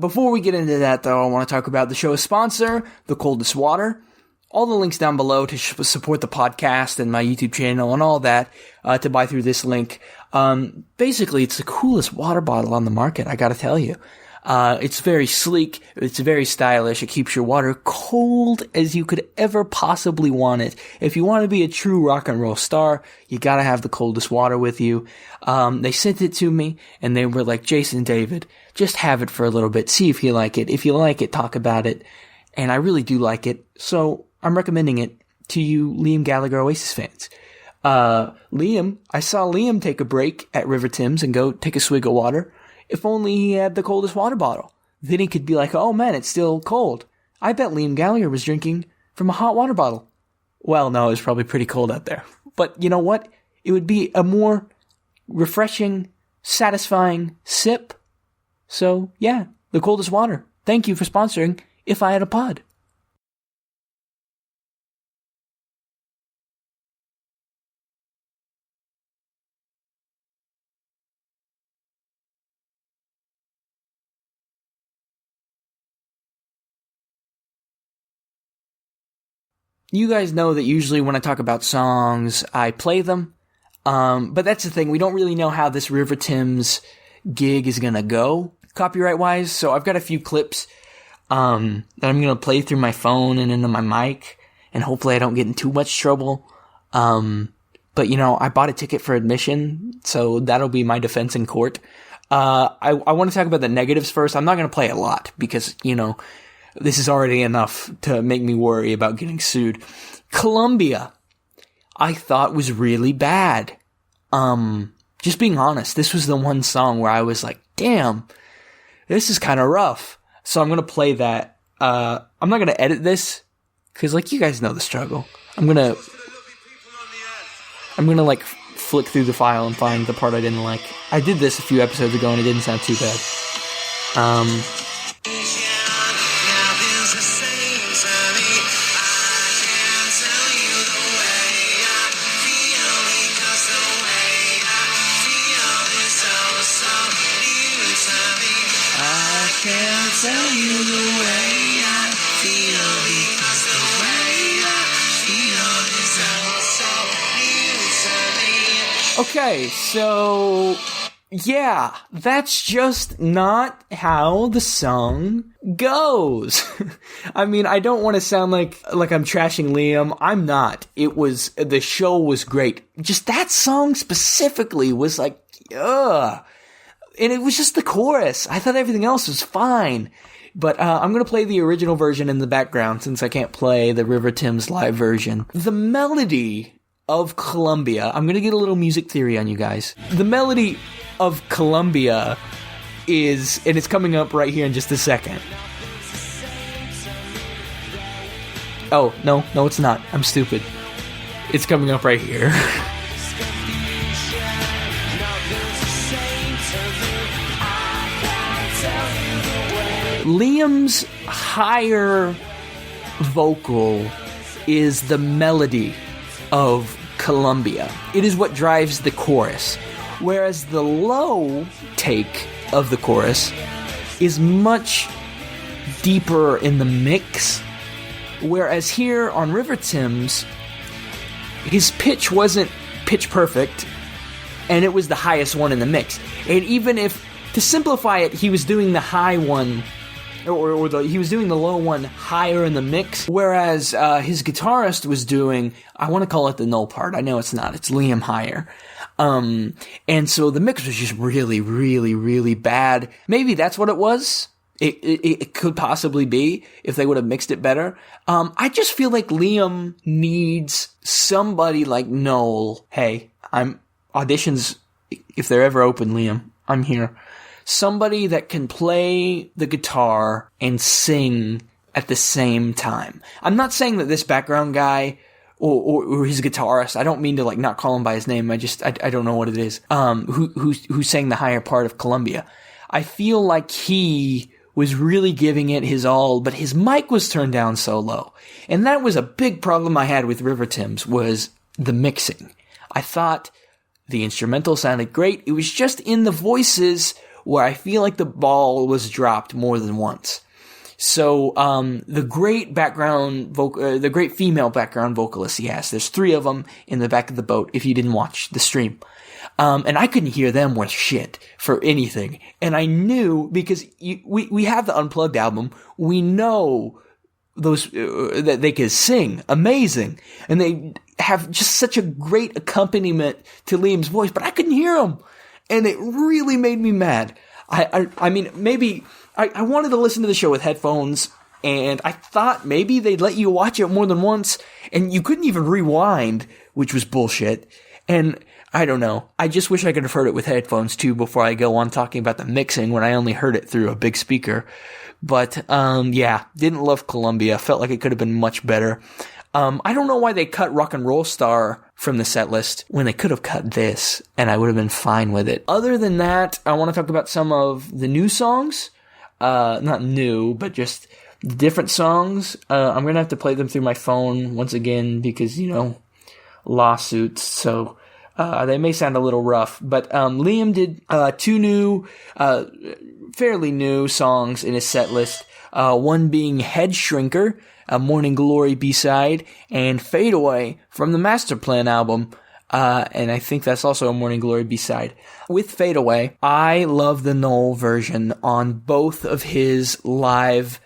Before we get into that, though, I want to talk about the show's sponsor, The Coldest Water. All the links down below to support the podcast and my YouTube channel and all that, to buy through this link. Basically, it's the coolest water bottle on the market, I gotta tell you. It's very sleek, it's very stylish, it keeps your water cold as you could ever possibly want it. If you want to be a true rock and roll star, you gotta have the coldest water with you. They sent it to me, and they were like, Jason, David, just have it for a little bit, see if you like it. If you like it, talk about it. And I really do like it, so I'm recommending it to you Liam Gallagher Oasis fans. I saw Liam take a break at River Thames and go take a swig of water. If only he had the coldest water bottle. Then he could be like, oh man, it's still cold. I bet Liam Gallagher was drinking from a hot water bottle. Well, no, it was probably pretty cold out there. But you know what? It would be a more refreshing, satisfying sip. So yeah, the coldest water. Thank you for sponsoring If I Had a Pod. You guys know that usually when I talk about songs, I play them. But that's the thing, we don't really know how this River Thames gig is gonna go, copyright-wise, so I've got a few clips that I'm gonna play through my phone and into my mic, and hopefully I don't get in too much trouble. But you know, I bought a ticket for admission, so that'll be my defense in court. I want to talk about the negatives first. I'm not gonna play a lot, because, you know, this is already enough to make me worry about getting sued. Columbia, I thought was really bad. Just being honest, this was the one song where I was like, damn, this is kind of rough. So I'm going to play that. I'm not going to edit this, because, like, you guys know the struggle. I'm going to, like, flick through the file and find the part I didn't like. I did this a few episodes ago, and it didn't sound too bad. Tell you the way I feel, because the way I feel is so new to me. Okay, so yeah, that's just not how the song goes. I mean, I don't want to sound like I'm trashing Liam. I'm not. The show was great. Just that song specifically was like, ugh. And it was just the chorus. I thought everything else was fine. But I'm going to play the original version in the background since I can't play the River Thames live version. The melody of Columbia, I'm going to get a little music theory on you guys. The melody of Columbia is, and it's coming up right here in just a second. Oh, no, it's not. I'm stupid. It's coming up right here. Liam's higher vocal is the melody of Columbia. It is what drives the chorus. Whereas the low take of the chorus is much deeper in the mix. Whereas here on River Thames, his pitch wasn't pitch perfect, and it was the highest one in the mix. And even if, to simplify it, he was doing the high one, he was doing the low one higher in the mix, whereas his guitarist was doing, I want to call it the null part. I know it's not. It's Liam higher. And so the mix was just really, really, really bad. Maybe that's what it was. It could possibly be if they would have mixed it better. I just feel like Liam needs somebody like Noel. Hey, auditions, if they're ever open, Liam, I'm here. Somebody that can play the guitar and sing at the same time. I'm not saying that this background guy or his guitarist, I don't mean to like not call him by his name, I don't know what it is, who sang the higher part of Columbia. I feel like he was really giving it his all, but his mic was turned down so low. And that was a big problem I had with River Thames, was the mixing. I thought the instrumental sounded great. It was just in the voices where I feel like the ball was dropped more than once. So, the great the great female background vocalist he has, there's 3 of them in the back of the boat if you didn't watch the stream. And I couldn't hear them worth shit for anything. And I knew, because we have the Unplugged album, we know those, that they can sing amazing. And they have just such a great accompaniment to Liam's voice, but I couldn't hear them. And it really made me mad. I mean, maybe I wanted to listen to the show with headphones, and I thought maybe they'd let you watch it more than once, and you couldn't even rewind, which was bullshit. And I don't know. I just wish I could have heard it with headphones too before I go on talking about the mixing when I only heard it through a big speaker. But, yeah, didn't love Columbia. Felt like it could have been much better. I don't know why they cut Rock and Roll Star from the set list when they could have cut this, and I would have been fine with it. Other than that, I want to talk about some of the new songs. Not new, but just the different songs. I'm going to have to play them through my phone once again because, lawsuits. So, they may sound a little rough. But, Liam did, 2 new, fairly new songs in his set list. One being Head Shrinker, a Morning Glory B-side, and Fade Away from the Master Plan album. And I think that's also a Morning Glory B-side. With Fade Away, I love the Noel version on both of his live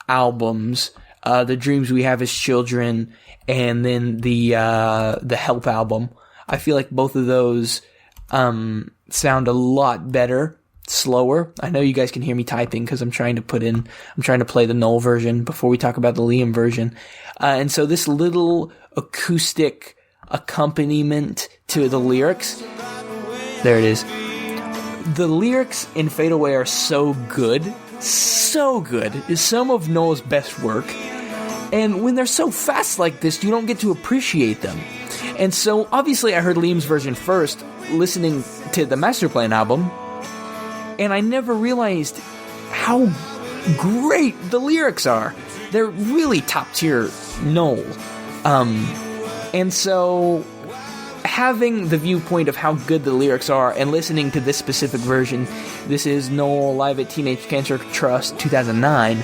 albums, The Dreams We Have as Children, and then the Help album. I feel like both of those sound a lot better, slower. I know you guys can hear me typing because I'm trying to play the Noel version before we talk about the Liam version. And so this little acoustic accompaniment to the lyrics, there it is. The lyrics in Fade Away are so good. It's some of Noel's best work. And when they're so fast like this, you don't get to appreciate them. And so, obviously, I heard Liam's version first, listening to the Master Plan album, and I never realized how great the lyrics are. They're really top-tier Noel. And so, having the viewpoint of how good the lyrics are and listening to this specific version, this is Noel live at Teenage Cancer Trust 2009,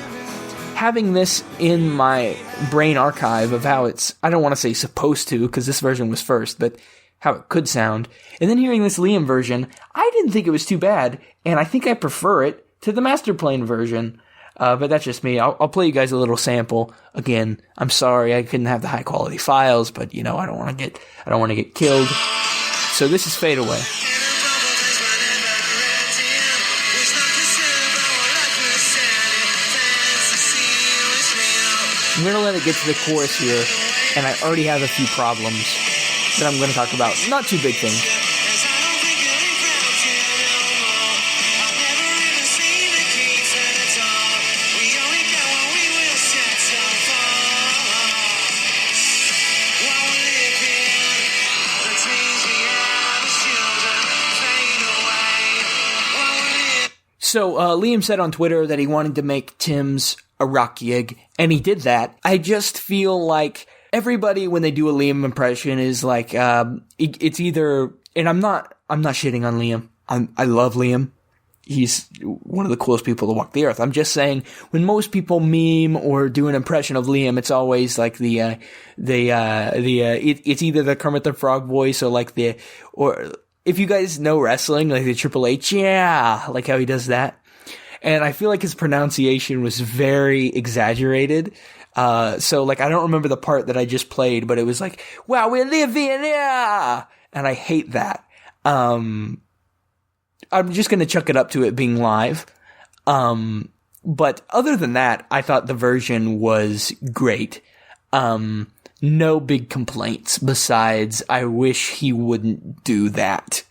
having this in my brain archive of how it's, I don't want to say supposed to, because this version was first, but how it could sound, and then hearing this Liam version, I didn't think it was too bad, and I think I prefer it to the Master Plan version. But that's just me. I'll play you guys a little sample. Again, I'm sorry I couldn't have the high quality files, but I don't want to get killed. So this is Fade Away. I'm going to let it get to the chorus here, and I already have a few problems that I'm going to talk about. Not too big things. So, Liam said on Twitter that he wanted to make Thames a rock gig, and he did that. I just feel like everybody, when they do a Liam impression, is like, it's either, and I'm not shitting on Liam. I love Liam. He's one of the coolest people to walk the earth. I'm just saying, when most people meme or do an impression of Liam, it's always like it's either the Kermit the Frog voice or if you guys know wrestling, like the Triple H, yeah, like how he does that. And I feel like his pronunciation was very exaggerated. So I don't remember the part that I just played, but it was like, wow, we live in, yeah. And I hate that. I'm just going to chuck it up to it being live. But other than that, I thought the version was great. No big complaints besides I wish he wouldn't do that.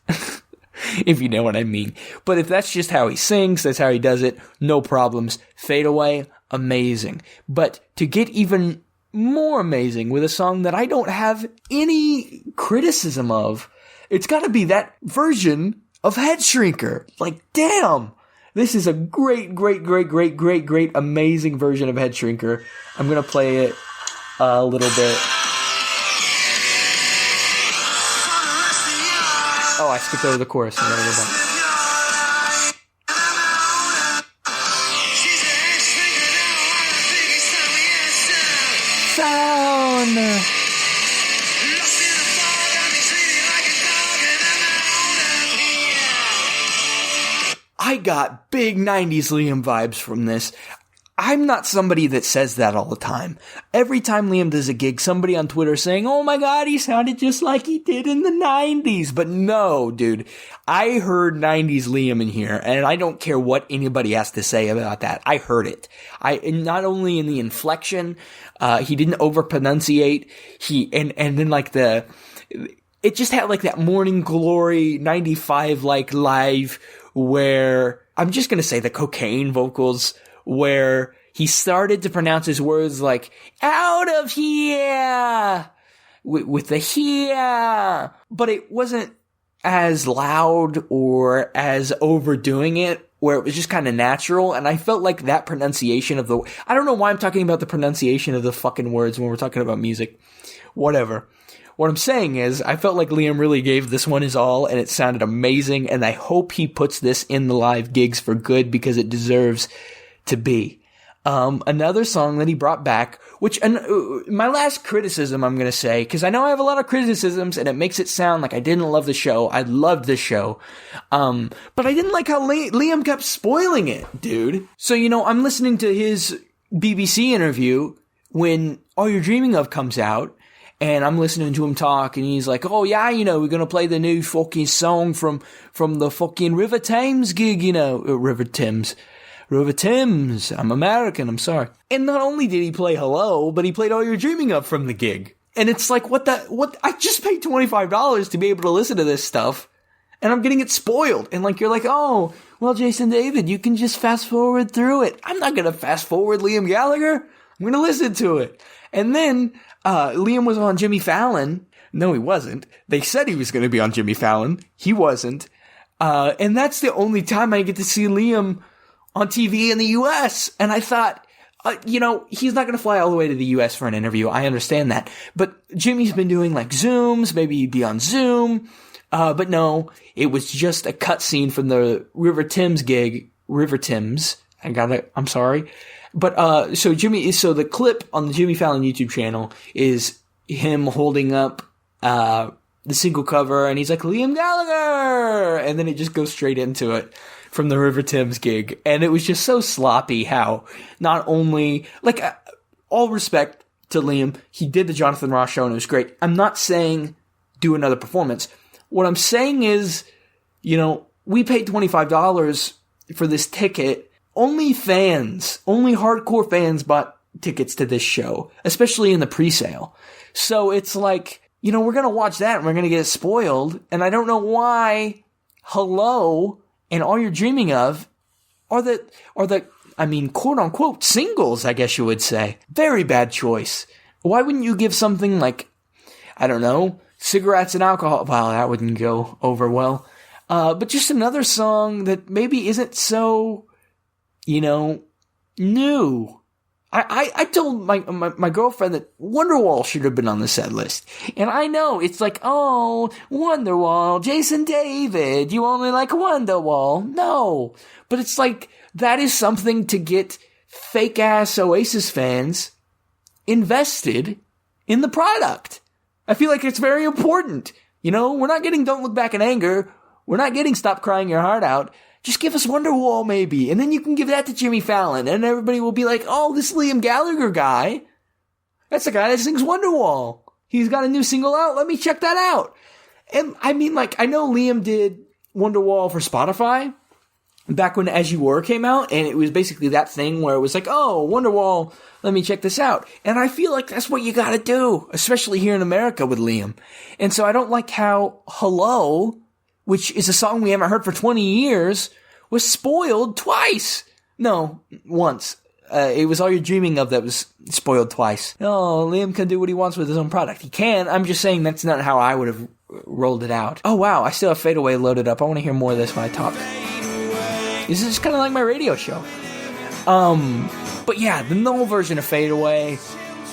If you know what I mean. But if that's just how he sings, that's how he does it, no problems. Fade Away, amazing. But to get even more amazing with a song that I don't have any criticism of, it's gotta be that version of Head Shrinker. Like, damn! This is a great, amazing version of Head Shrinker. I'm gonna play it a little bit. Oh, I skipped over the chorus. I gotta go back. found. Lost in the fog, got me sleeping like a dog, and I'm alone. I got big 90s Liam vibes from this. I'm not somebody that says that all the time. Every time Liam does a gig, somebody on Twitter saying, oh my god, he sounded just like he did in the 90s. But no, dude, I heard 90s Liam in here, and I don't care what anybody has to say about that. I heard it. Not only in the inflection, he didn't overpronunciate, and then like it just had like that Morning Glory 95 like live where, I'm just gonna say the cocaine vocals, where he started to pronounce his words like, out of here, with the here, but it wasn't as loud or as overdoing it, where it was just kind of natural, and I felt like that pronunciation of I don't know why I'm talking about the pronunciation of the fucking words when we're talking about music. Whatever. What I'm saying is, I felt like Liam really gave this one his all, and it sounded amazing, and I hope he puts this in the live gigs for good, because it deserves to be. Another song that he brought back, which, my last criticism I'm gonna say, because I know I have a lot of criticisms, and it makes it sound like I didn't love the show. I loved the show. But I didn't like how Liam kept spoiling it, dude. So, I'm listening to his BBC interview when All You're Dreaming Of comes out, and I'm listening to him talk, and he's like, oh yeah, we're gonna play the new fucking song from the fucking River Thames gig, River Thames. I'm American, I'm sorry. And not only did he play Hello, but he played All You're Dreaming Of from the gig. And it's like, what, I just paid $25 to be able to listen to this stuff, and I'm getting it spoiled. And like, you're like, oh, well, Jason David, you can just fast forward through it. I'm not gonna fast forward Liam Gallagher. I'm gonna listen to it. And then, Liam was on Jimmy Fallon. No, he wasn't. They said he was gonna be on Jimmy Fallon. He wasn't. And that's the only time I get to see Liam on TV in the U.S. And I thought, he's not going to fly all the way to the U.S. for an interview. I understand that. But Jimmy's been doing like Zooms. Maybe he'd be on Zoom. But no, it was just a cutscene from the River Thames gig. River Thames. I'm sorry. But, so the clip on the Jimmy Fallon YouTube channel is him holding up, the single cover, and he's like, Liam Gallagher! And then it just goes straight into it from the River Thames gig. And it was just so sloppy how not only, like, all respect to Liam, he did the Jonathan Ross show and it was great. I'm not saying do another performance. What I'm saying is, we paid $25 for this ticket. Only hardcore fans bought tickets to this show, especially in the pre-sale. So it's like, we're going to watch that and we're going to get it spoiled. And I don't know why Hello and All You're Dreaming Of are the quote unquote singles, I guess you would say. Very bad choice. Why wouldn't you give something like, I don't know, Cigarettes and Alcohol? Well, that wouldn't go over well. But just another song that maybe isn't so, new. I told my girlfriend that Wonderwall should have been on the set list. And I know, it's like, oh, Wonderwall, Jason David, you only like Wonderwall. No. But it's like, that is something to get fake-ass Oasis fans invested in the product. I feel like it's very important. We're not getting Don't Look Back in Anger. We're not getting Stop Crying Your Heart Out. Just give us Wonderwall, maybe. And then you can give that to Jimmy Fallon. And everybody will be like, oh, this Liam Gallagher guy, that's the guy that sings Wonderwall. He's got a new single out. Let me check that out. And I mean, like, I know Liam did Wonderwall for Spotify back when As You Were came out. And it was basically that thing where it was like, oh, Wonderwall, let me check this out. And I feel like that's what you gotta do, especially here in America with Liam. And so I don't like how Hello, which is a song we haven't heard for 20 years, was spoiled twice. No, once. It was All You're Dreaming Of that was spoiled twice. Oh, Liam can do what he wants with his own product. He can. I'm just saying that's not how I would have rolled it out. Oh, wow. I still have Fade Away loaded up. I want to hear more of this when I talk. This is kind of like my radio show. But yeah, the Noel version of Fade Away,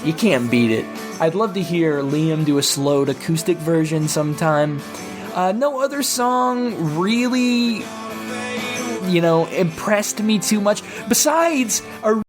you can't beat it. I'd love to hear Liam do a slowed acoustic version sometime. No other song really, impressed me too much. Besides a